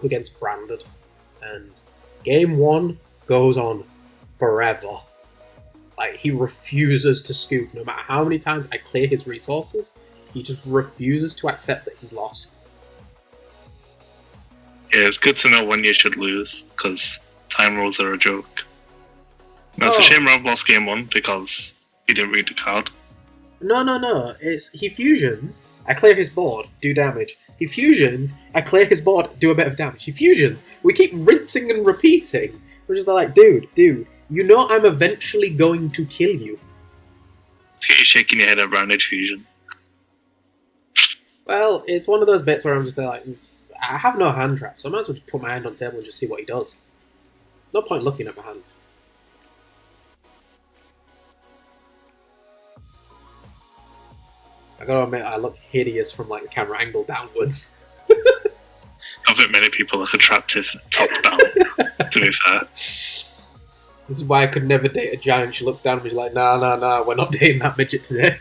against Branded, and game 1 goes on forever. Like, he refuses to scoop. No matter how many times I clear his resources, he just refuses to accept that he's lost. Yeah, it's good to know when you should lose, because time rules are a joke. Now, it's a shame Rob lost game 1 because he didn't read the card. No. He fusions, I clear his board, do damage. He fusions, I clear his board, do a bit of damage. He fusions. We keep rinsing and repeating. We're just like, dude, you know I'm eventually going to kill you. You're shaking your head at Rounded Fusion. Well, it's one of those bits where I'm just like, I have no hand trap, so I might as well just put my hand on the table and just see what he does. No point looking at my hand. I gotta admit, I look hideous from like the camera angle downwards. I think many people look attractive top down, to be fair. This is why I could never date a giant. She looks down at me, she's like, nah, we're not dating that midget today.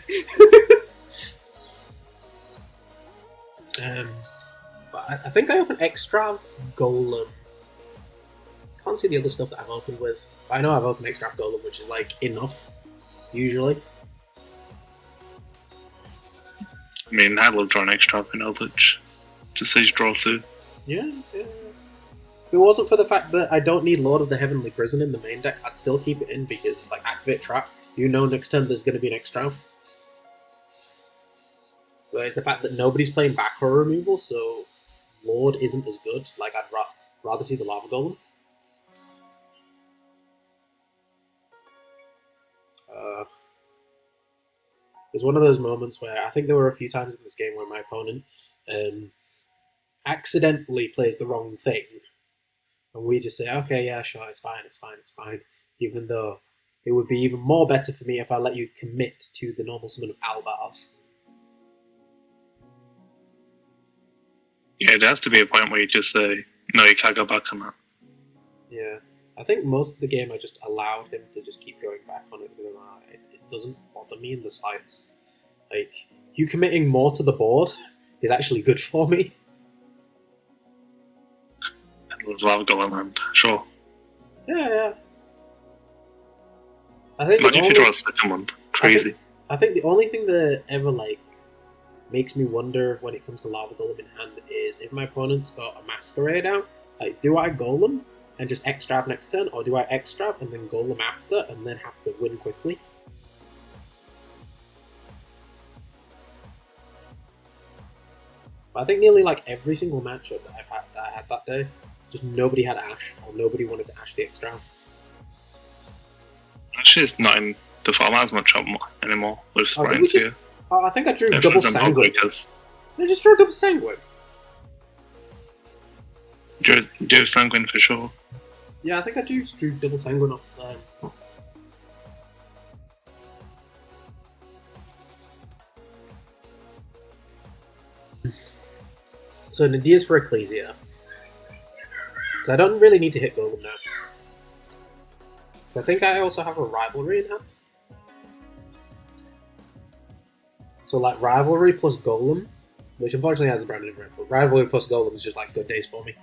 But I think I opened Extrav Golem. Can't see the other stuff that I've opened with. I know I've opened Extrav Golem, which is like enough, usually. I mean, I love drawing extra in Eldlich. Just says draw 2. Yeah. If it wasn't for the fact that I don't need Lord of the Heavenly Prison in the main deck, I'd still keep it in because, like, activate trap. You know next turn there's going to be an extra. But it's the fact that nobody's playing back row removal, so Lord isn't as good. Like, I'd rather see the Lava Golem. It was one of those moments where I think there were a few times in this game where my opponent accidentally plays the wrong thing. And we just say, okay, yeah, sure, it's fine. Even though it would be even more better for me if I let you commit to the normal summon of Albars. Yeah, there has to be a point where you just say, no, you can't go back on that. Yeah. I think most of the game I just allowed him to just keep going back on it because it doesn't bother me in the slightest. Like, you committing more to the board is actually good for me. There's Lava Golem hand, sure. Yeah. I think imagine if you draw a second one. Crazy. I think the only thing that ever, like, makes me wonder when it comes to Lava Golem in hand is if my opponent's got a Masquerade out, like, do I Golem and just X-Trap next turn, or do I X-Trap and then Golem after and then have to win quickly? But I think nearly like every single matchup that I had that day, just nobody had Ash, or nobody wanted to Ash the X-Trap. Actually, it's not in the format as much anymore. With Sprines here. Oh, I think I drew double Sanguine. I just drew double Sanguine. Do Sanguine for sure. Yeah, I think I drew double Sanguine off there. So Nadia's for Ecclesia. So I don't really need to hit Golem now. So I think I also have a Rivalry in hand. So like Rivalry plus Golem, which unfortunately has a branded event, but Rivalry plus Golem is just like good days for me.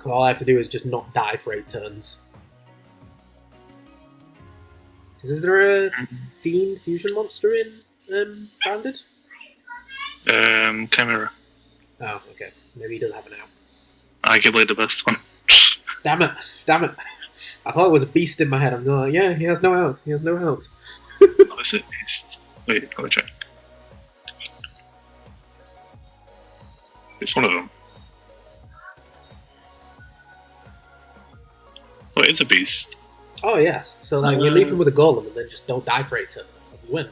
All I have to do is just not die for 8 turns. Because is there a Fiend Fusion monster in Branded? Chimera. Oh, okay. Maybe he does have an out. Arguably the best one. Damn it! I thought it was a beast in my head. I'm like, yeah, he has no out. Oh, is it beast? Wait, let me check. It's one of them. Oh, it is a beast. Oh, yes. So like, you leave him with a Golem and then just don't die for 8 turns. That's how you win.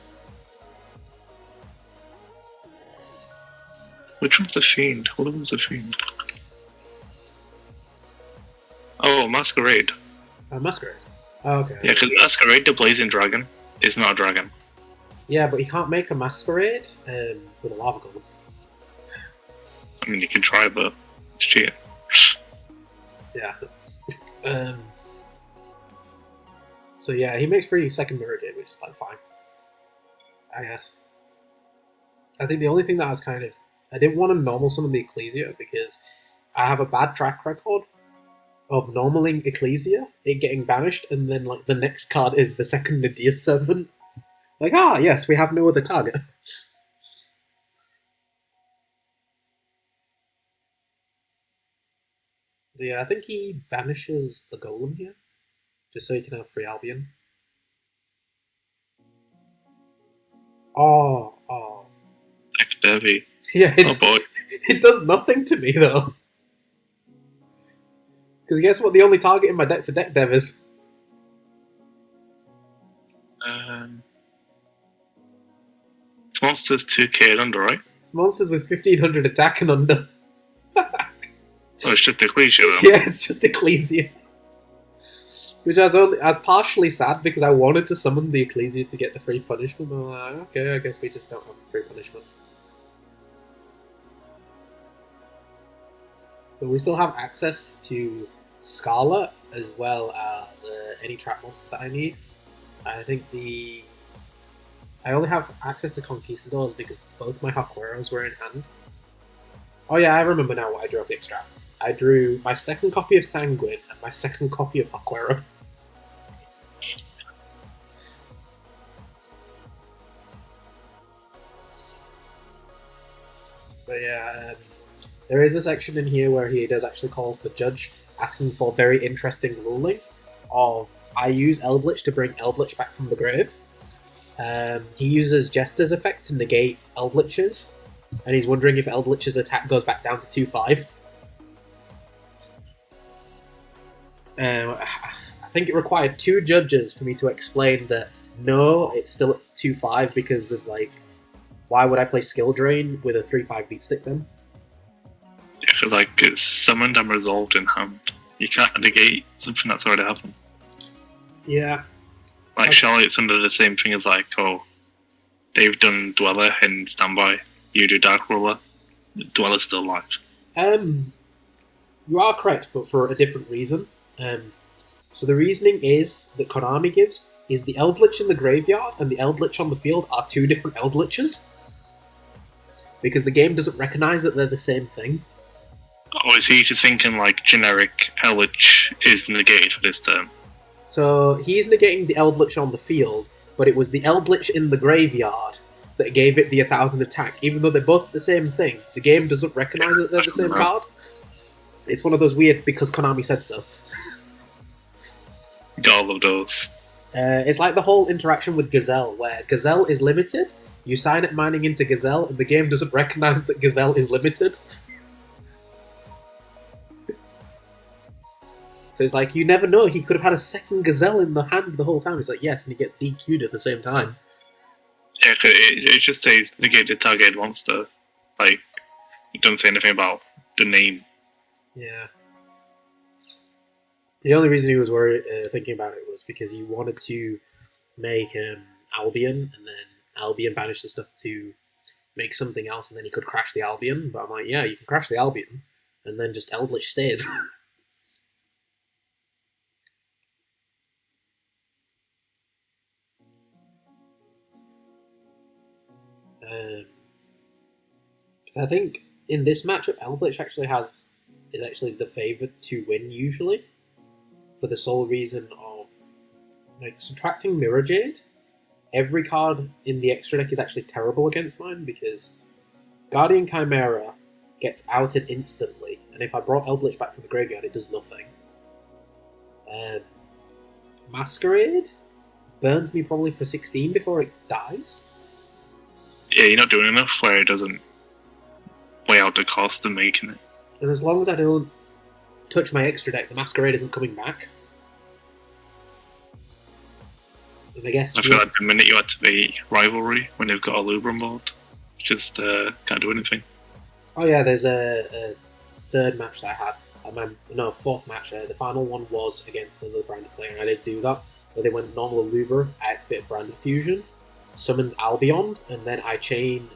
Which one's the Fiend? One of them's a Fiend. Oh, Masquerade. Masquerade. Oh, okay. Yeah, because Masquerade, the Blazing Dragon, is not a dragon. Yeah, but you can't make a Masquerade with a Lava Golem. I mean, you can try, but it's cheating. Yeah. So yeah, he makes free second Mirror Gate, which is like fine. I guess. I think the only thing that I was I didn't want to normal summon the Ecclesia because I have a bad track record of normaling Ecclesia, it getting banished, and then like the next card is the second Nadir Servant. Like, yes, we have no other target. Yeah, I think he banishes the Golem here, just so he can have free Albion. Oh. Heck, Devi. Yeah, Oh boy. It does nothing to me, though. Because guess what the only target in my deck for deck dev is? It's monsters 2k and under, right? It's monsters with 1500 attack and under. Oh, it's just Ecclesia then. Yeah, it's just Ecclesia. Which I was partially sad because I wanted to summon the Ecclesia to get the free punishment. I'm like, okay, I guess we just don't have free punishment. But we still have access to Scarlet as well as any trap monster that I need. I think I only have access to Conquistadors because both my Hakueros were in hand. Oh yeah, I remember now what I drew off the extract. I drew my second copy of Sanguine and my second copy of Hakuero. But yeah, there is a section in here where he does actually call for Judge, asking for very interesting ruling of I use Eldlich to bring Eldlich back from the grave. He uses Jester's effect to negate Eldlich's, and he's wondering if Eldlich's attack goes back down to 2-5. I think it required 2 judges for me to explain that no, it's still at 2-5 because of like, why would I play Skill Drain with a 3-5 beat stick then? Yeah, because like it's summoned and resolved in hand. You can't negate something that's already happened. Yeah. Like Charlotte's under the same thing as like, they've done Dweller in standby. You do Dark Ruler. Dweller's still alive. You are correct, but for a different reason. So the reasoning is that Konami gives is the Eldlich in the graveyard and the Eldlich on the field are 2 different Eldliches. Because the game doesn't recognize that they're the same thing. Or is he just thinking like generic Eldlich is negated for this term? So he's negating the Eldlich on the field, but it was the Eldlich in the graveyard that gave it the 1000 attack, even though they're both the same thing. The game doesn't recognize that they're the same card. It's one of those weird because Konami said so. Got all of those. It's like the whole interaction with Gazelle, where Gazelle is limited, you sign it mining into Gazelle, and the game doesn't recognize that Gazelle is limited. So it's like, you never know, he could have had a second Gazelle in the hand the whole time. It's like, yes, and he gets DQ'd at the same time. Yeah, it just says negated target monster. Like, it doesn't say anything about the name. Yeah. The only reason he was thinking about it was because he wanted to make Albion, and then Albion banished the stuff to make something else, and then he could crash the Albion. But I'm like, yeah, you can crash the Albion, and then just Eldlich stays. I think in this matchup, Eldlich is actually the favourite to win usually, for the sole reason of like subtracting Mirror Jade. Every card in the extra deck is actually terrible against mine because Guardian Chimera gets outed instantly, and if I brought Eldlich back from the graveyard, it does nothing. Masquerade burns me probably for 16 before it dies. Yeah, you're not doing enough where it doesn't weigh out the cost of making it. And as long as I don't touch my extra deck, the Masquerade isn't coming back. And I guess... I feel like the minute you activate Rivalry, when you've got a Lubra on board, just can't do anything. Oh yeah, there's a third match that I had. Fourth match. The final one was against another branded player, and I did do that. Where they went normal Lubra, I activated Branded Fusion, summoned Albion, and then I chain...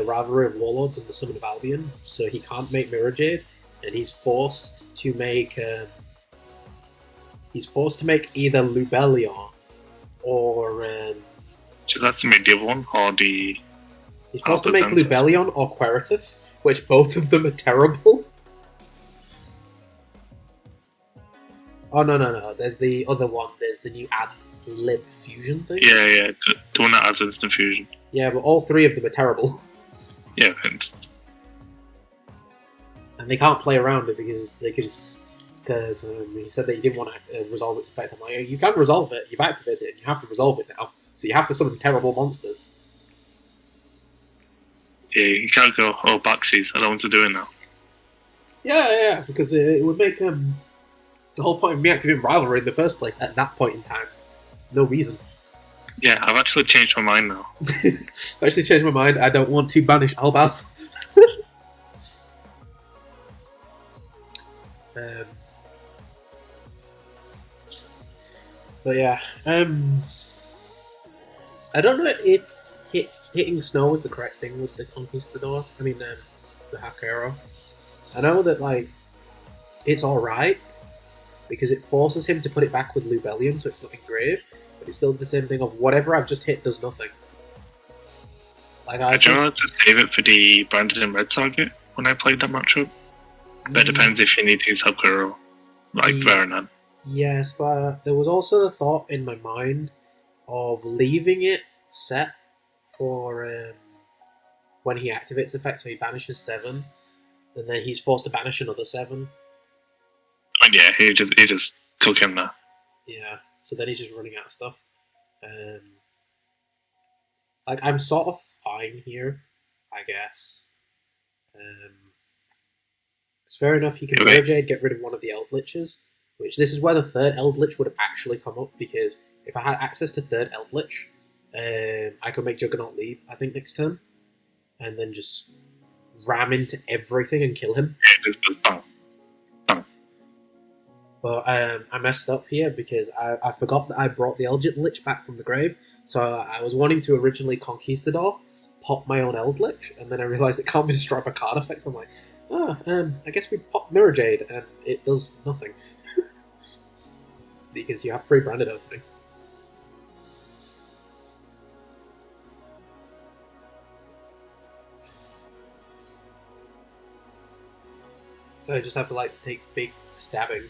Rivalry of Warlords and the Summon of Albion, so he can't make Mirror Jade, and he's forced to make either Lubellion or so that's the medieval one, or the He's forced to Alpha make Senses. Lubellion or Queritus, which both of them are terrible. Oh, no. There's the other one. There's the new ad-lib fusion thing. Yeah. The one that adds instant fusion. Yeah, but all three of them are terrible. Yeah, and they can't play around it because he said that he didn't want to resolve its effect. I'm like, you can't resolve it. You've activated it, and you have to resolve it now. So you have to summon terrible monsters. yeah, you can't go, backsies, I don't want to do it now. Yeah, because it would make the whole point of me activating Rivalry in the first place at that point in time. No reason. Yeah, I've actually changed my mind now. I've actually changed my mind. I don't want to banish Albaz. But yeah, I don't know if hitting snow was the correct thing with the Conquistador. I mean, the Hakero. I know that it's all right because it forces him to put it back with Lubellion, so it's not engraved. But it's still the same thing of whatever I've just hit does nothing. I tried to save it for the Branded in Red target when I played that matchup. But it depends if you need to use Hakero, Baronet. Yes, but there was also the thought in my mind of leaving it set for when he activates effect, so he banishes 7, and then he's forced to banish another 7. I mean, yeah, he just cook him there. Yeah, so then he's just running out of stuff. I'm sort of fine here, I guess. It's fair enough. He can Mirrorjade, get rid of one of the Eldliches, which this is where the third Eldlich would have actually come up, because if I had access to third Eldlich, I could make Juggernaut leave, I think, next turn, and then just ram into everything and kill him. But I messed up here because I forgot that I brought the Eldlich back from the grave, so I was wanting to originally Conquistador, pop my own Eldlich, and then I realised it can't be destroyed by card effects. I'm like, I guess we pop Mirrorjade, and it does nothing. Because you have free branded opening. So I just have to take big stabbing.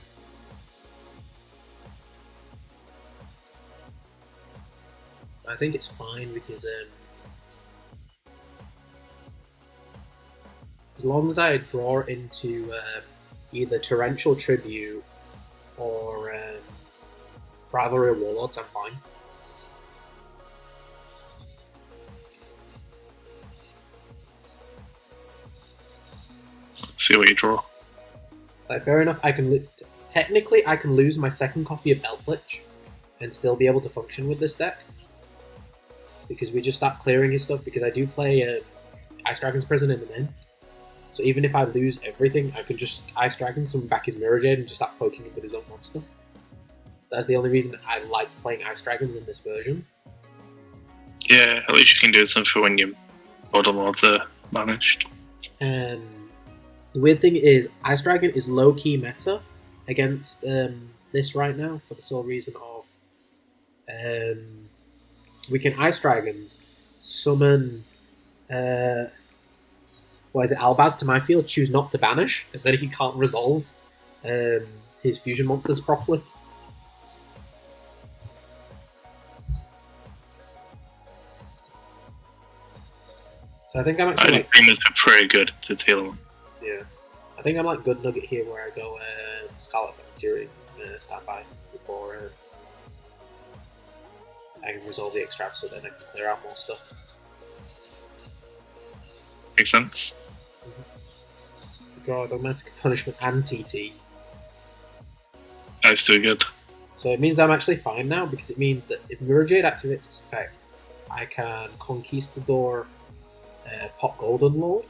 I think it's fine because as long as I draw into either Torrential Tribute or Rivalry of Warlords, I'm fine. See what you draw. Fair enough. I can technically I can lose my second copy of Eldlich and still be able to function with this deck because we just start clearing his stuff. Because I do play Ice Dragon's Prison in the main, so even if I lose everything, I can just Ice Dragon summon back his Mirrorjade and just start poking him with his own monster. That's the only reason I like playing Ice Dragons in this version. Yeah, at least you can do something when your Border Lords are managed. And the weird thing is, Ice Dragon is low-key meta against this right now for the sole reason of we can Ice Dragons summon Albaz to my field, choose not to banish, and then he can't resolve his fusion monsters properly. So I think I'm actually Dreamers are pretty good to deal with. Yeah. I think I'm Good Nugget here where I go Scarlet during standby before I can resolve the extract, so then I can clear out more stuff. Makes sense. Draw Dogmatic Punishment and TT. That's too good. So it means that I'm actually fine now, because it means that if Mirrorjade activates its effect, I can Conquistador pop Golden Lord,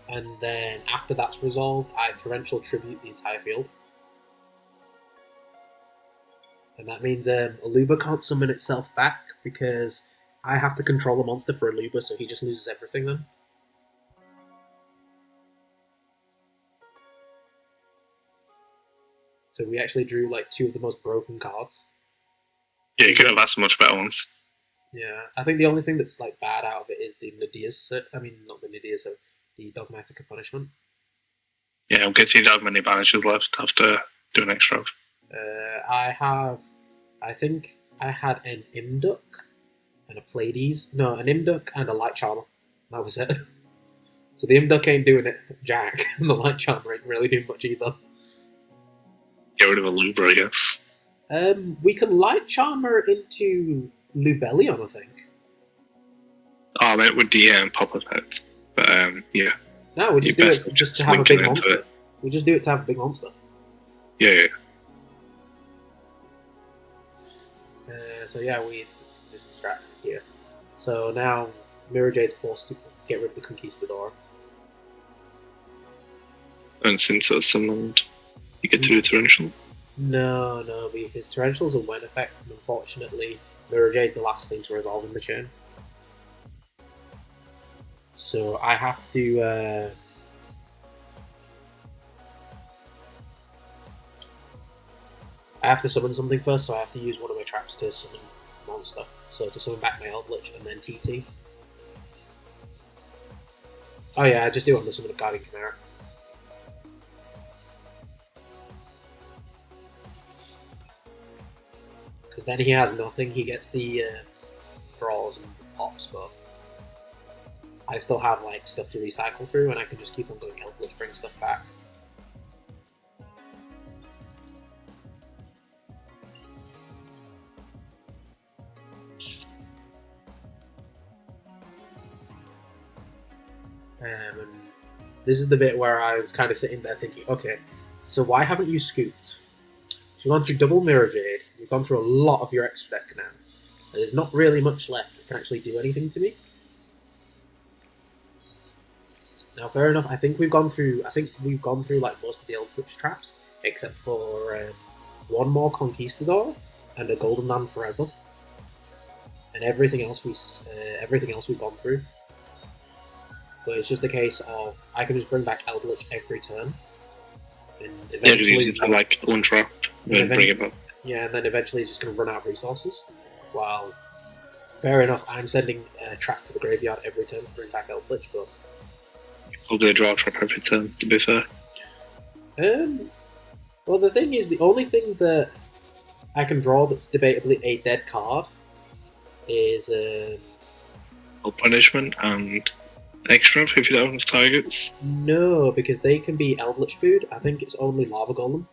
and then after that's resolved, I Torrential Tribute the entire field. And that means Aluba can't summon itself back, because I have to control a monster for Aluba, so he just loses everything then. So we actually drew 2 of the most broken cards. Yeah, you could have asked much better ones. Yeah, I think the only thing that's like bad out of it is the Nadia's. I mean, not the Nadia's, the Dogmatica punishment. Yeah, I'm guessing you don't have many banishes left after doing extra. I think I had an Imduk and a Pleiades. No, an Imduk and a Light Charmer. That was it. So the Imduk ain't doing it, Jack, and the Light Charmer ain't really doing much either. Get rid of a Lubra, I guess. We can Light Charmer into Lubellion, I think. Oh, I meant with the pop effect. But yeah. No, we just do it just to have a big monster. We just do it to have a big monster. Yeah. So yeah, it's just the strat here. So now Mirror Jade's forced to get rid of the Conquistador. And since it's summoned, you get to do Torrential? No, because Torrential's a win effect, and unfortunately, Mirror Jade's the last thing to resolve in the chain. So I have to. I have to summon something first, so I have to use one of my traps to summon a monster. So to summon back my Eldlich and then TT. Oh yeah, I just do it on the summon of Guardian Chimera. Because then he has nothing, he gets the draws and pops, but I still have like stuff to recycle through, and I can just keep on going Eldlich, bring stuff back. And this is the bit where I was kind of sitting there thinking, okay, so why haven't you scooped? So you've gone through double Mirror Jade, you've gone through a lot of your extra deck now. And there's not really much left that can actually do anything to me. Now, fair enough. I think we've gone through like most of the Eldritch traps, except for one more Conquistador and a Golden Land Forever, and everything else we've gone through. But it's just a case of I can just bring back Eldlich every turn, and eventually like one trap and bring it back. Yeah, and then eventually it's just going to run out of resources. Well, fair enough. I'm sending a trap to the graveyard every turn to bring back Eldlich, but probably a draw trap every turn, to be fair. Well, the thing is, the only thing that I can draw that's debatably a dead card is punishment and extra if you don't have enough targets. No, because they can be Eldlich food. I think it's only Lava Golem.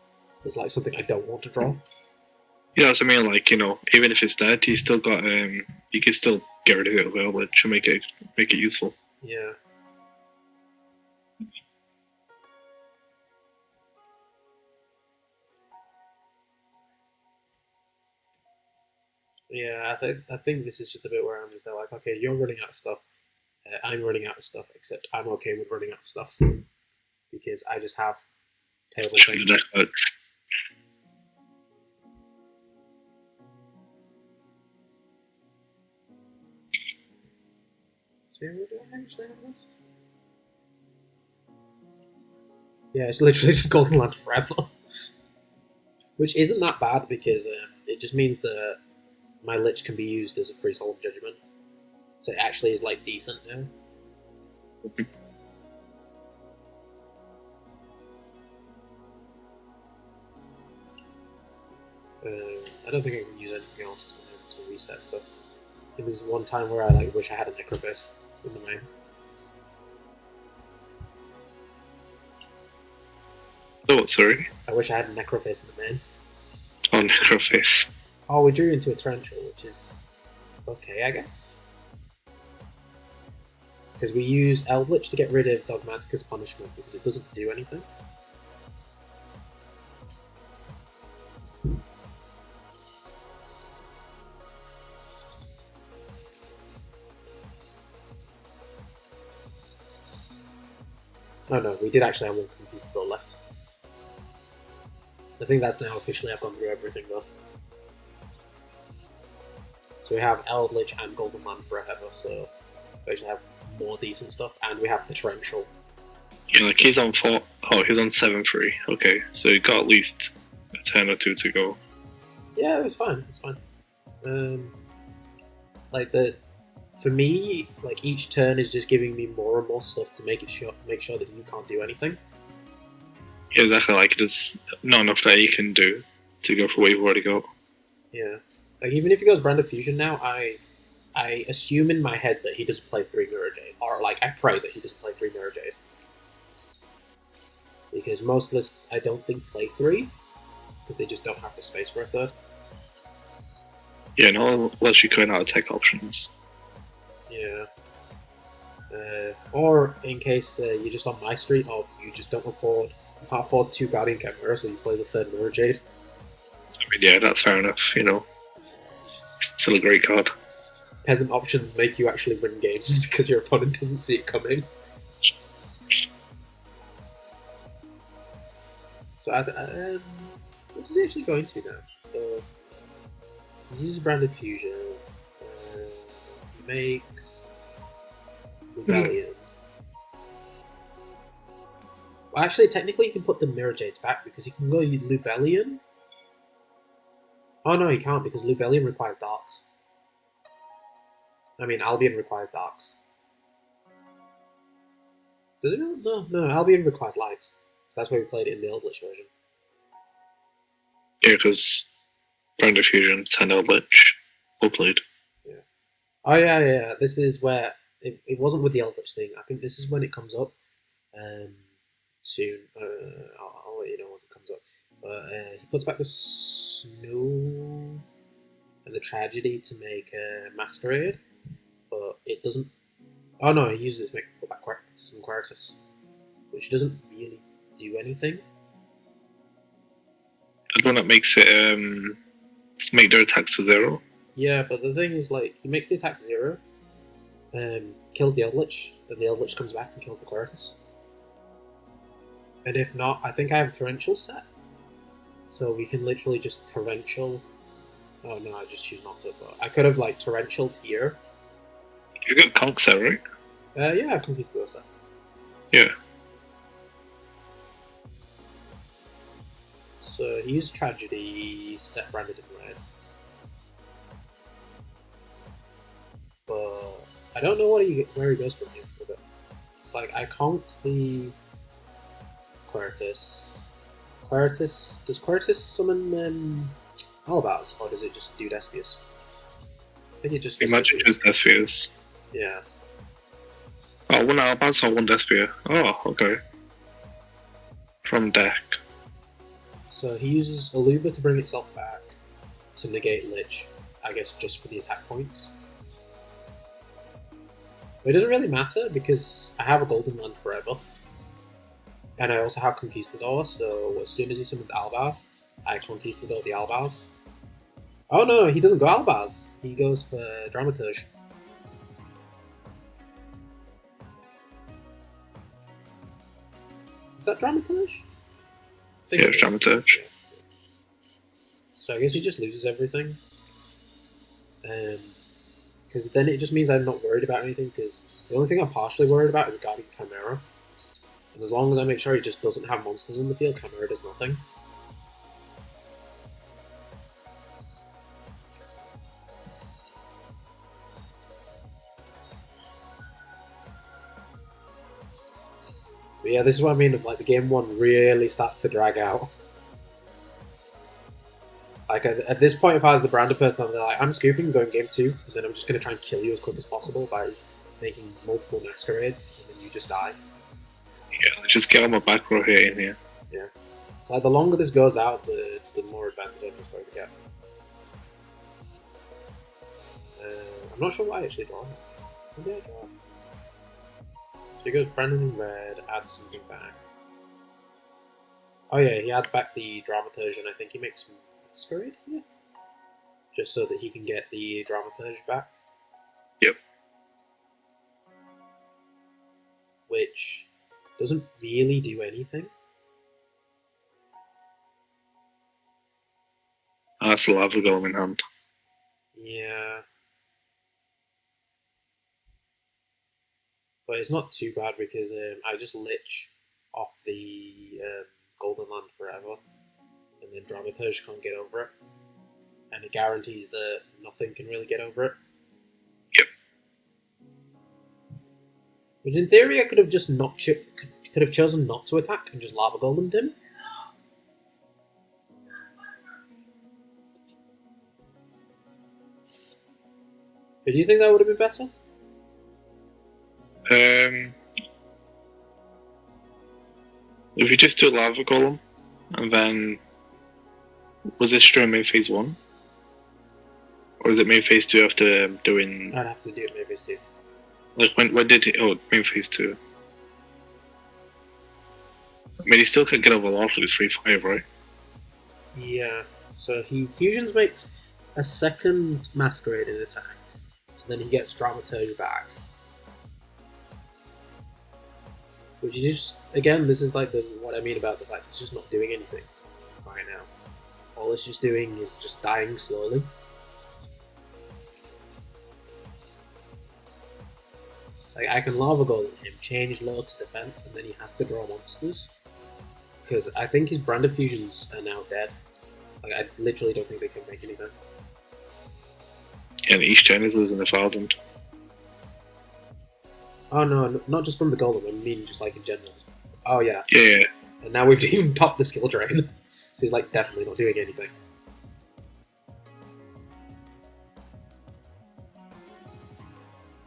It's like something I don't want to draw. Yeah, that's what I mean. Like, you know, even if it's dead, you still got you can still get rid of it with Eldlich and make it useful. Yeah. Yeah, I think this is just a bit where I'm just like, okay, you're running out of stuff. I'm running out of stuff, except I'm okay with running out of stuff because I just have terrible things. So what do I actually have left? Yeah, it's literally just Golden Land Forever, which isn't that bad because it just means that my Lich can be used as a free soul judgment. So it actually is like decent now. I don't think I can use anything else to reset stuff. I think this is one time where I like wish I had a Necrophis in the main. Oh, sorry? I wish I had a Necrophis in the main. Oh, Necrophis. Oh, we drew into a Torrential, which is okay, I guess. Because we use Eldlich to get rid of Dogmatica's punishment because it doesn't do anything. Oh no, we did actually have one Conquistador left. I think that's now officially I've gone through everything though. So we have Eldlich and Golden Land Forever, so we actually have more decent stuff, and we have the Torrential. Yeah, like he's on 4. Oh, he's on 7-3. Okay, so you got at least a turn or two to go. Yeah, it was fine. It's fine. like for me, like each turn is just giving me more and more stuff to make sure that you can't do anything. Yeah, exactly. Like there's not enough that you can do to go for where you've already got. Yeah, like even if he goes Brand of Fusion now, I assume in my head that he doesn't play 3 Mirror Jade, or like I pray that he doesn't play 3 Mirror Jade, because most lists I don't think play 3 because they just don't have the space for a third. Yeah, not unless you cut out tech options. Yeah. Or in case you're just on my street, or you just can't afford 2 Guardian Chimera, so you play the 3rd Mirror Jade. I mean, yeah, that's fair enough. You know, still a great card. Peasant options make you actually win games because your opponent doesn't see it coming. So, what is he actually going to now? So, he uses Branded Fusion. He makes Rebellion. Well, actually, technically, you can put the Mirror Jades back because you can go Lubellion. Oh no, you can't because Lubellion requires Darks. I mean, Albion requires Darks. Does it? No. Albion requires Lights. So that's why we played it in the Eldlich version. Yeah, because Brand of Fusion and Eldlich all played. Yeah. Oh yeah. This is where it wasn't with the Eldritch thing. I think this is when it comes up soon. I'll let you know once it comes up. But he puts back the snow and the tragedy to make Masquerade, but it doesn't. Oh no, he uses it to put back some Quertus, which doesn't really do anything. The one that makes it make their attacks to 0. Yeah, but the thing is, like, he makes the attack 0, kills the Eldlich, then the Eldlich comes back and kills the Quertus. And if not, I think I have a Torrential set. So we can literally just Torrential. Oh no, I just choose not to, but I could have, like, Torrential here. You got Conk set, right? Yeah, I've Conquistador set. Yeah. So he used Tragedy, set branded in red. But I don't know where he goes from here with it. It's like, I conk the Quertus. Does Quertus summon Albaz, or does it just do Despias? I think it just does Imagine Despias. just Despias. Yeah. Oh, 1 Albaz or 1 Despia. Oh, okay. From deck. So he uses Aluba to bring itself back to negate Lich, I guess just for the attack points. But it doesn't really matter because I have a Golden Land forever. And I also have Conquistador, so as soon as he summons Albaz, I Conquistador the Albaz. Oh no, he doesn't go Albaz. He goes for Dramaturge. Is that Dramaturge? Yeah, it's Dramaturge. Yeah. So I guess he just loses everything. Because then it just means I'm not worried about anything, because the only thing I'm partially worried about is Guardian Chimera. And as long as I make sure he just doesn't have monsters in the field, Chimera does nothing. But yeah, this is what I mean, like the game 1 really starts to drag out. Like at this point, if I was the branded person, I'm like, I'm scooping, going game 2, and then I'm just going to try and kill you as quick as possible by making multiple masquerades, and then you just die. Yeah, let's just get on my back row here in here. Yeah. So like, the longer this goes out, the more advantage I'm going to get. I'm not sure why I actually draw it. Maybe I draw it. So he goes Brandon in red, adds something back. Oh yeah, he adds back the Dramaturge, and I think he makes Masquerade here? Just so that he can get the Dramaturge back. Yep. Which doesn't really do anything. I still have the golem in hand. Yeah. But it's not too bad because I just lich off the Golden Land forever, and then Dramaturge can't get over it. And it guarantees that nothing can really get over it. But in theory, I could have just could have chosen not to attack and just lava golemed him. But do you think that would have been better? If you just do lava golem, and then was this during main phase 1? Or is it main phase 2 after doing? I'd have to do it main phase 2. Like when did it? Oh, main phase 2. I mean, he still could get over lava with 3-5, right? Yeah. So he fusions makes a second masquerading attack. So then he gets dramaturge back. Which is just, again, this is like what I mean about the fact it's just not doing anything right now. All it's just doing is just dying slowly. Like, I can lava golem him, change low to defense, and then he has to draw monsters. Because I think his branded fusions are now dead. Like, I literally don't think they can make anything. And each gen is losing 1,000. Oh no, not just from the golem, I mean just like in general. Oh yeah. Yeah. And now we've even topped the skill drain. So he's like definitely not doing anything.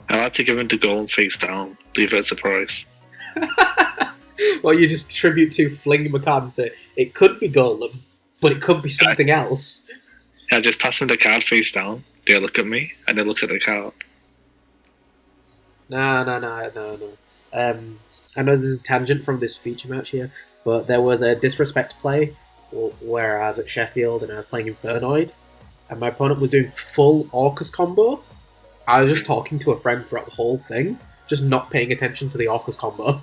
I like to give him the golem face down, leave it a surprise. Well, you just tribute to fling him a card and say, it could be golem, but it could be something else. I just pass him the card face down, they look at me, and they look at the card. No. I know this is a tangent from this feature match here, but there was a disrespect play where I was at Sheffield and I was playing Infernoid, and my opponent was doing full Orcus combo. I was just talking to a friend throughout the whole thing, just not paying attention to the Orcus combo.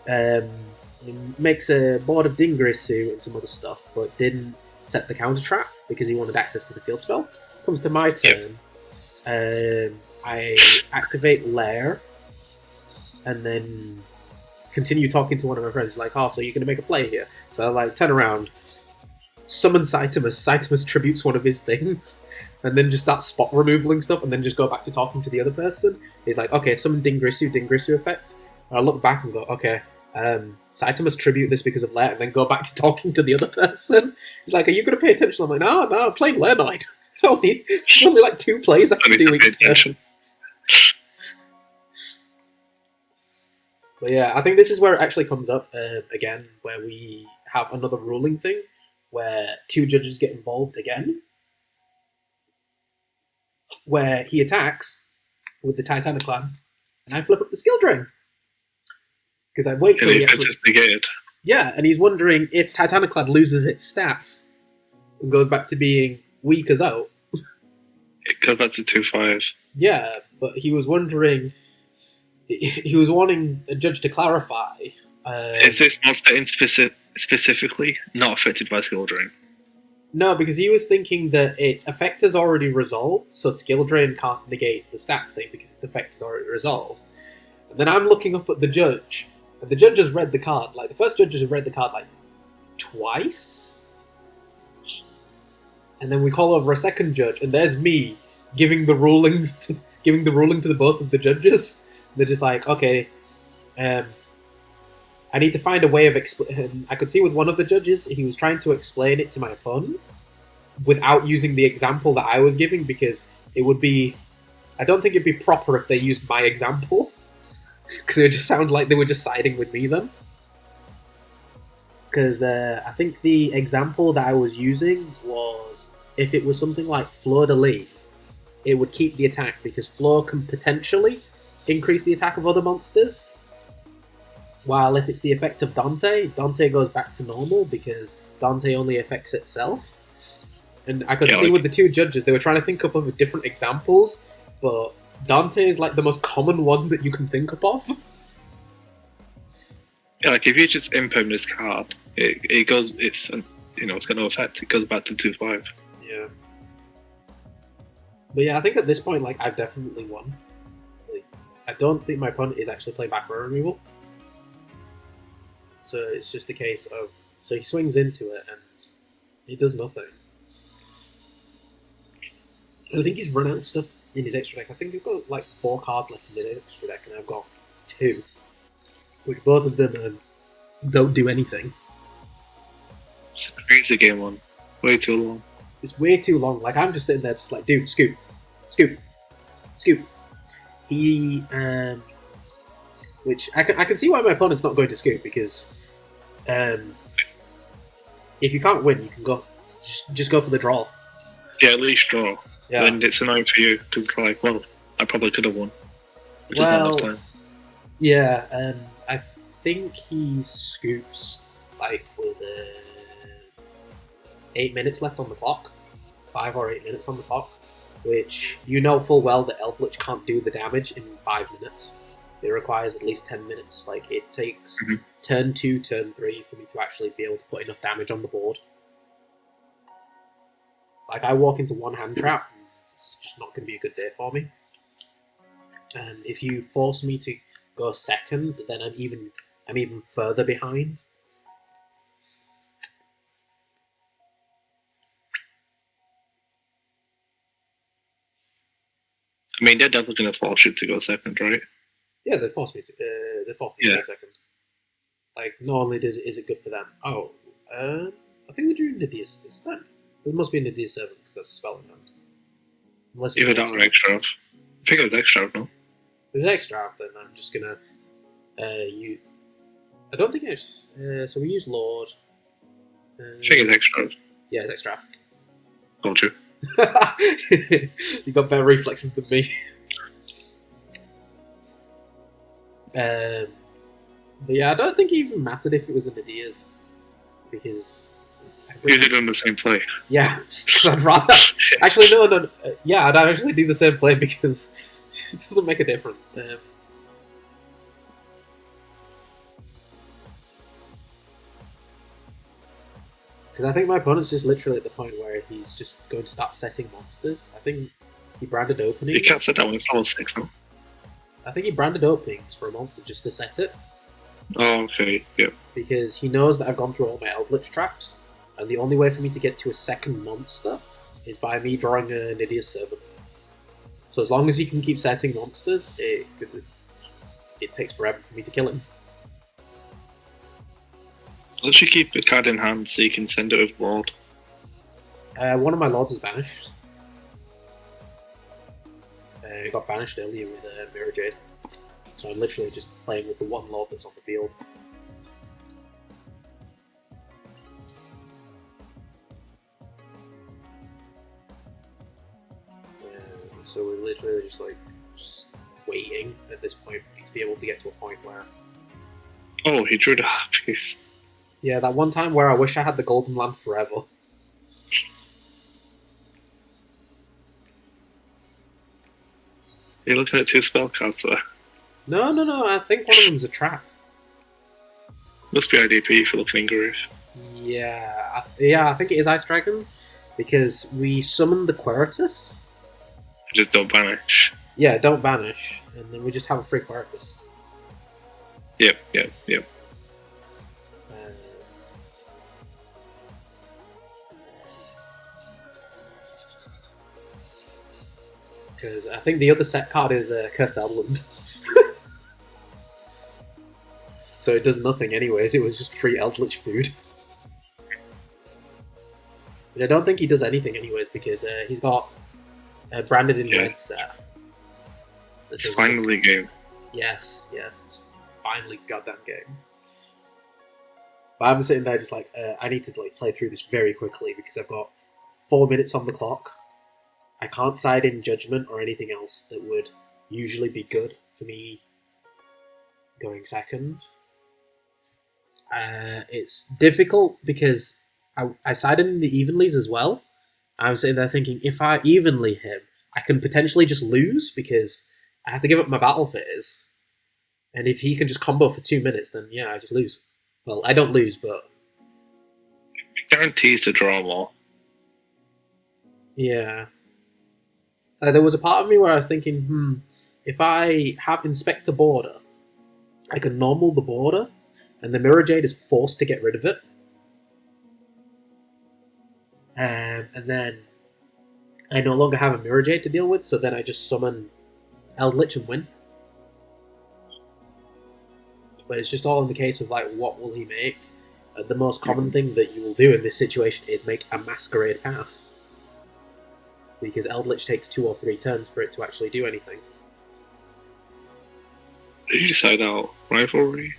He makes a board of Dingrisu and some other stuff, but didn't set the counter trap because he wanted access to the field spell. Comes to my turn. I activate Lair, and then continue talking to one of my friends. He's like, oh, so you're going to make a play here? So I like turn around, summon Saitamus. Saitamus tributes one of his things, and then just start spot removaling stuff, and then just go back to talking to the other person. He's like, okay, summon Dingrisu effect. And I look back and go, okay, Saitamus tribute this because of Lair, and then go back to talking to the other person. He's like, are you going to pay attention? I'm like, no, I'm playing Leonide. There's only like 2 plays I can do each turn. But yeah, I think this is where it actually comes up again, where we have another ruling thing, where 2 judges get involved again, where he attacks with the Titaniclad, and I flip up the skill drain. Because I wait till he actually... negated. Yeah, and he's wondering if Titaniclad loses its stats and goes back to being weak as out. It goes back to 2-5. Yeah, but he was wondering... He was wanting a judge to clarify. Is this monster in specifically not affected by skill drain? No, because he was thinking that its effect is already resolved, so skill drain can't negate the stat thing because its effect is already resolved. And then I'm looking up at the judge, and the judge has read the card. Like, the first judge has read the card, like, twice? And then we call over a second judge, and there's me giving the ruling to the both of the judges. They're just like, okay, I need to find a way of explaining. I could see with one of the judges, he was trying to explain it to my opponent without using the example that I was giving, because it would be... I don't think it'd be proper if they used my example, because it would just sound like they were just siding with me then. Because I think the example that I was using was, if it was something like Fleur de Lis, it would keep the attack, because Fleur can potentially increase the attack of other monsters. While if it's the effect of Dante goes back to normal because Dante only affects itself. And I could see with the 2 judges, they were trying to think up of different examples, but Dante is like the most common one that you can think of. Yeah, like if you just imperm this card, it goes, it's got no effect. It goes back to 2-5. Yeah. But yeah, I think at this point, like, I've definitely won. I don't think my opponent is actually playing back row removal. So it's just a case of... So he swings into it and he does nothing. And I think he's run out of stuff in his extra deck. I think he's got like 4 cards left in his extra deck, and I've got 2, which both of them don't do anything. It's a crazy game one. Way too long. It's way too long. Like, I'm just sitting there just like, dude, scoop. Scoop. Scoop. He, which I can see why my opponent's not going to scoop, because if you can't win, you can go just go for the draw. Yeah, at least draw. Yeah. And it's annoying for you, because it's like, well, I probably could have won. But there's not enough time. Yeah, I think he scoops, like, with 8 minutes left on the clock. 5 or 8 minutes on the clock. Which, you know full well that Eldlich can't do the damage in 5 minutes. It requires at least 10 minutes. Like, it takes turn 2, turn 3 for me to actually be able to put enough damage on the board. Like, I walk into one hand trap, and it's just not going to be a good day for me. And if you force me to go second, then I'm even further behind. I mean, they're definitely going to force you to go second, right? Yeah, they forced me to go second. Like, not only is it good for them. Oh, I think we drew Nidia's this time. It must be Nidia 7 because that's a spelling hand. Unless it's Either that or extra. I think it was extra, no? If it's extra, then I'm just gonna use. I don't think it's. So we use Lord. I think it's extra. Yeah, it's extra. Told you. You got better reflexes than me. But yeah, I don't think it even mattered if it was the Nidia's, because You did on the same play. yeah, I'd rather actually no. Yeah, I'd actually do the same play because it doesn't make a difference. Because I think my opponent's just literally at the point where he's just going to start setting monsters. I think he branded openings. You can't set that when it's level 6, though. I think he branded openings for a monster just to set it. Oh, okay, yeah. Because he knows that I've gone through all my Eldlich traps, and the only way for me to get to a second monster is by me drawing a Nidia 7. So as long as he can keep setting monsters, it takes forever for me to kill him. Let's you keep a card in hand so you can send it with Lord. One of my lords is banished. It got banished earlier with Mirror Jade. So I'm literally just playing with the one lord that's on the field. So we're literally just waiting at this point for me to be able to get to a point where... Oh, he drew the half piece. Yeah, that one time where I wish I had the golden land forever. You're looking at 2 spell cards there. No, I think one of them's a trap. Must be IDP if you're looking in Groove. Yeah, I think it is Ice Dragons, because we summoned the Queritus. Just don't banish. Yeah, don't banish, and then we just have a free Queritus. Yep. Because I think the other set card is Cursed Eldland. So it does nothing anyways, it was just free Eldlich food. But I don't think he does anything anyways, because he's got branded in red set. It's finally game. Yes, it's finally goddamn game. But I'm sitting there just like, I need to play through this very quickly because I've got 4 minutes on the clock. I can't side in Judgment or anything else that would usually be good for me going second. It's difficult because I sided in the evenlies as well. I was sitting there thinking, if I evenly him, I can potentially just lose because I have to give up my battle phase. And if he can just combo for 2 minutes, then yeah, I just lose. Well, I don't lose, but... It guarantees to draw more. Yeah. There was a part of me where I was thinking, if I have Inspector Border, I can normal the border, and the Mirror Jade is forced to get rid of it. And then I no longer have a Mirror Jade to deal with, so then I just summon Eldlich and win. but it's just all in the case of like, what will he make? The most common thing that you will do in this situation is make a Masquerade Pass, because Eldlich takes 2 or 3 turns for it to actually do anything. Did you decide out rivalry?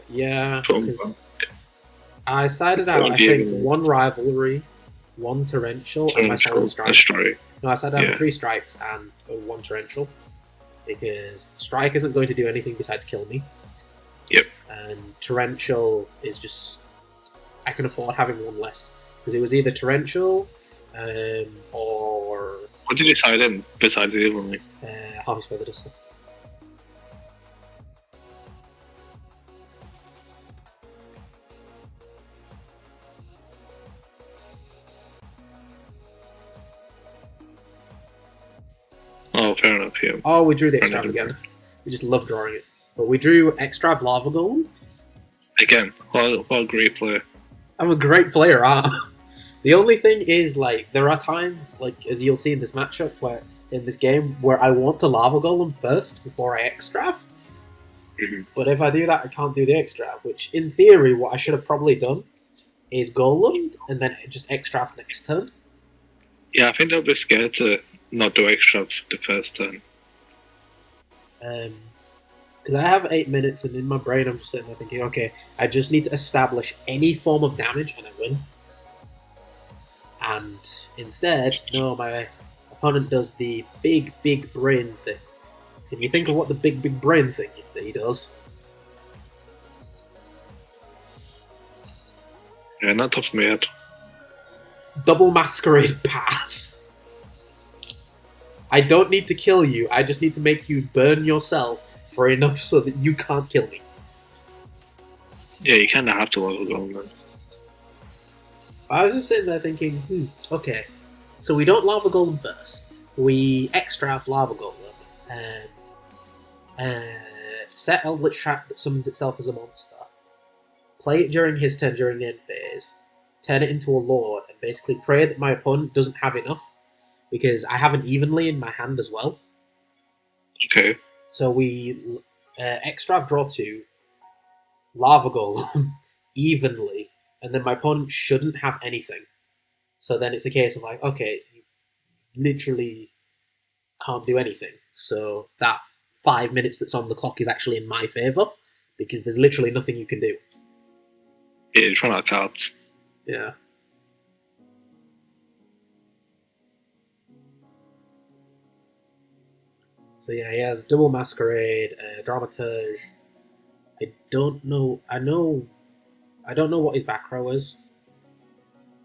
Yeah, because I sided out, I think, 1 rivalry, 1 torrential, and my solo strike. No, I sided out 3 strikes and 1 torrential, because strike isn't going to do anything besides kill me. Yep. And torrential is just, I can afford having 1 less, because it was either torrential or. What did you decide in besides the other one? Harvey's Feather Duster. Oh, fair enough, yeah. Oh, we drew the Extrav again. We just love drawing it. But we drew Extrav Lava Golem. Again, what a great player. I'm a great player, aren't I? The only thing is, like, there are times, like, as you'll see in this matchup, where in this game, where I want to Lava Golem first before I Extrav. Mm-hmm. But if I do that, I can't do the Extrav, which, in theory, what I should have probably done is Golem, and then just Extrav next turn. Yeah, I think they'll be scared to not do Extrav the first turn. Because I have 8 minutes, and in my brain I'm just sitting there thinking, okay, I just need to establish any form of damage, and I win. And instead, no, my opponent does the big brain thing. Can you think of what the big brain thing that he does? Yeah, not top of my head. Double Masquerade Pass. I don't need to kill you, I just need to make you burn yourself for enough so that you can't kill me. Yeah, you kind of have to level Golem then. I was just sitting there thinking, okay, so we don't Lava Golem first. We Extrav Lava Golem, set Eldlich Trap that summons itself as a monster, play it during his turn during the end phase, turn it into a Lord, and basically pray that my opponent doesn't have enough, because I have an Evenly in my hand as well. Okay. So we Extrav draw 2, Lava Golem, Evenly, and then my opponent shouldn't have anything. So then it's a case of like, okay, you literally can't do anything. So that 5 minutes that's on the clock is actually in my favour, because there's literally nothing you can do. Yeah, you're trying out cards. Yeah. So yeah, he has Double Masquerade, Dramaturge. I don't know what his back row is.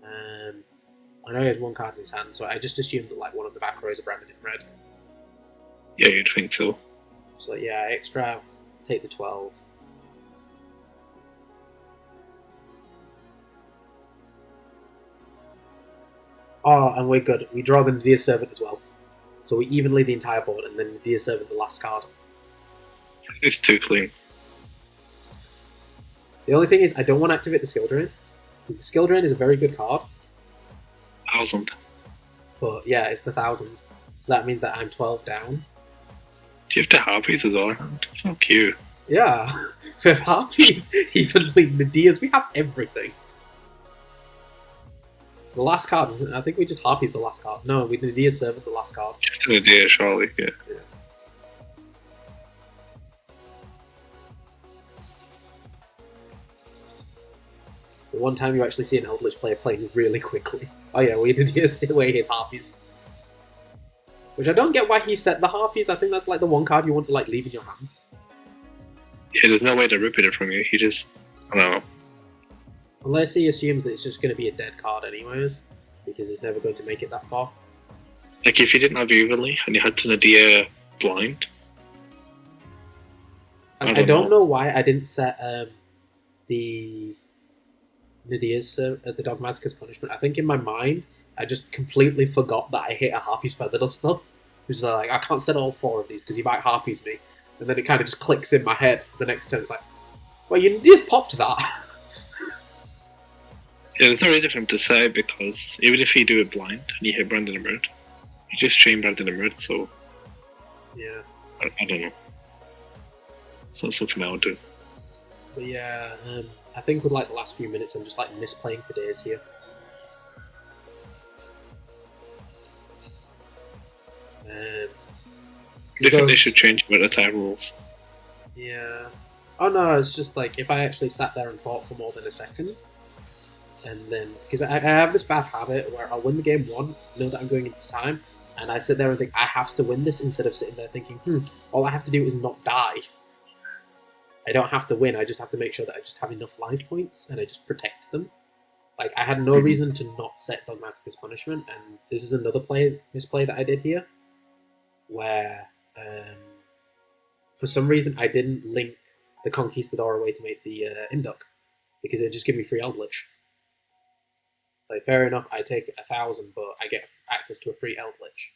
I know he has 1 card in his hand, so I just assumed that like one of the back rows are branded in red. Yeah, you'd think so. So yeah, Extrav, take the 12. Oh, and we're good. We draw the Nadir Servant as well. So we evenly the entire board, and then Nadir Servant the last card. It's too clean. The only thing is, I don't want to activate the Skill Drain. Because the Skill Drain is a very good card. 1000. But yeah, it's the 1000. So that means that I'm 12 down. Do you have the Harpies as well? Fuck you. Yeah, we have Harpies, evenly Nadirs, we have everything. It's the last card, isn't it? I think we just Harpies the last card. No, we Nadir Servant the last card. Just an idea, surely, yeah. The one time you actually see an Eldlich player playing really quickly. Oh yeah, we Nadir away his Harpies. Which I don't get why he set the Harpies. I think that's like the one card you want to like leave in your hand. Yeah, there's no way to rip it from you. He just, I don't know. Unless he assumes that it's just going to be a dead card anyways, because it's never going to make it that far. Like if you didn't have Evenly and you had to Nadir blind. I don't know why I didn't set the Nadir's the Dogmaticus punishment. I think in my mind I just completely forgot that I hit a Harpy's Feather Duster. Which is like, I can't set all 4 of these because he might Harpies me. And then it kind of just clicks in my head the next turn. It's like, well, you just popped that. Yeah, there's no reason for him to say because even if you do it blind and you hit Brandon Emerald, you just chain Brandon Emerald, so. Yeah. I don't know. It's not something I would do. But yeah, I think with like the last few minutes, I'm just like misplaying for days here. I think they should change about the time rules. Yeah. Oh no, it's just like if I actually sat there and thought for more than a second, and then because I have this bad habit where I'll win the game one, know that I'm going into time, and I sit there and think I have to win this instead of sitting there thinking, all I have to do is not die. I don't have to win. I just have to make sure that I just have enough life points and I just protect them. Like I had no reason to not set Dogmatic as punishment, and this is another misplay that I did here, where for some reason I didn't link the Conquistador away to make the Imduck, because it just give me free Eldlich. Like fair enough, I take 1,000, but I get access to a free Eldlich.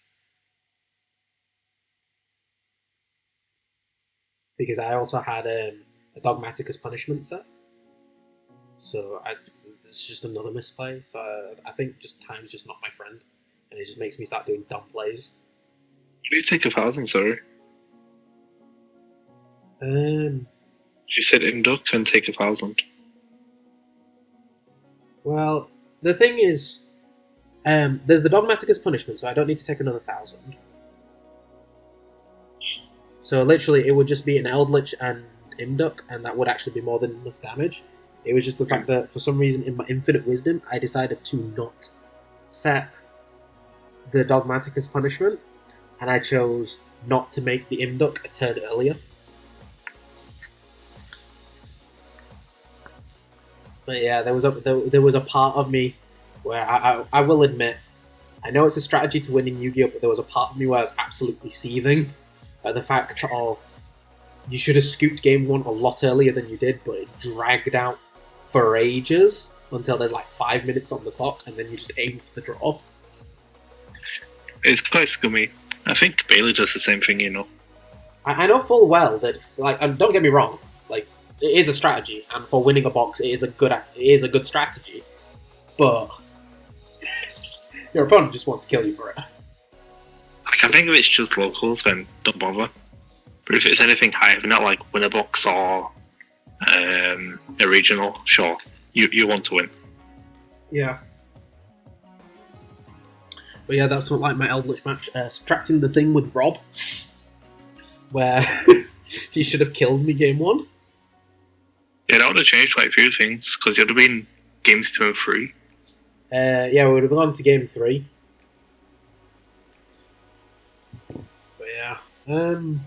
Because I also had a Dogmatic as punishment set. So it's just another misplay. So I think just time's just not my friend, and it just makes me start doing dumb plays. What do you take 1,000, sorry? You said Imduck and take 1,000. Well, the thing is, there's the Dogmatic as punishment, so I don't need to take another 1,000. So literally, it would just be an Eldlich and Imduck, and that would actually be more than enough damage. It was just the fact that, for some reason, in my Infinite Wisdom, I decided to not set the Dogmatic as punishment, and I chose not to make the Imduck a turn earlier. But yeah, there was a part of me where I will admit, I know it's a strategy to win in Yu-Gi-Oh, but there was a part of me where I was absolutely seething at the fact of you should have scooped game one a lot earlier than you did, but it dragged out for ages until there's like 5 minutes on the clock, and then you just aim for the draw. It's quite scummy. I think Bailey does the same thing, you know. I know full well that, like, and don't get me wrong, like, it is a strategy, and for winning a box, it is a good strategy. But your opponent just wants to kill you for it. Like, I think if it's just locals, then don't bother. But if it's anything higher, if not like win a box or a regional, sure, you want to win. Yeah. But yeah, that's not like my Eldlich match. Subtracting the thing with Rob, where he should have killed me game one. Yeah, that would have changed quite a few things, because it would have been games 2 and 3. Yeah, we would have gone to game 3. But yeah. So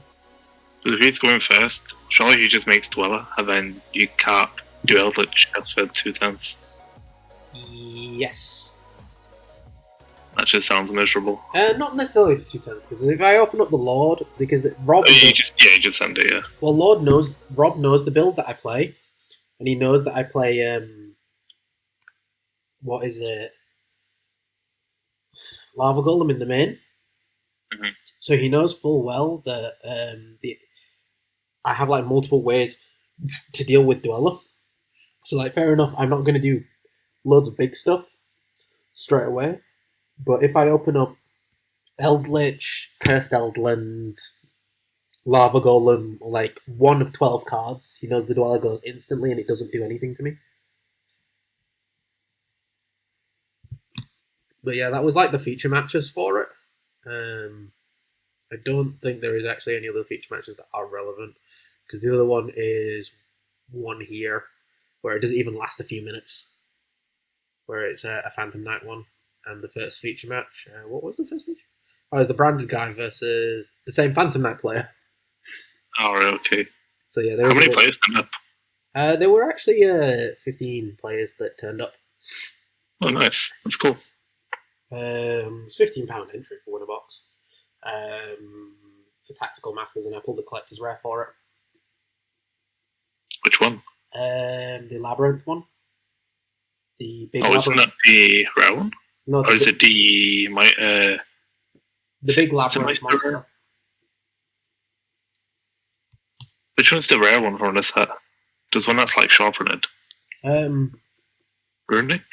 if he's going first, surely he just makes Dweller, and then you can't do Eldritch for 2 turns. Yes. That just sounds miserable. Not necessarily for 2 turns, because if I open up the Lord, because Rob... you just send it, yeah. Well, Rob knows the build that I play, and he knows that I play, what is it? Lava Golem in the main. Mm-hmm. So he knows full well that I have like multiple ways to deal with Dweller. So like, fair enough, I'm not going to do loads of big stuff straight away. But if I open up Eldlich, Cursed Eldland, Lava Golem, like one of 12 cards, he knows the Dweller goes instantly and it doesn't do anything to me. But yeah, that was like the feature matches for it. I don't think there is actually any other feature matches that are relevant, because the other one is one here, where it doesn't even last a few minutes, where it's a Phantom Knight one. And the first feature match, what was the first feature? Oh, it was the branded guy versus the same Phantom Knight player. Oh, right, okay. So yeah, how many players turned up? There were actually 15 players that turned up. Oh, nice. That's cool. It's £15 entry for Winner Box. For Tactical Masters, and I pulled the Collector's Rare for it. Which one? The Labyrinth one. The big Isn't that the rare one? No, or is it the big Labyrinth monster? Which one's the rare one from this set? There's one that's like sharpened. Runic?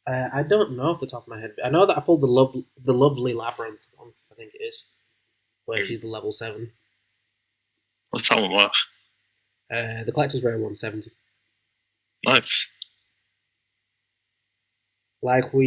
I don't know off the top of my head. I know that I pulled the lovely Labyrinth one, I think it is, where she's the level 7. What's that one worth? The collector's rare 170. Nice. Like we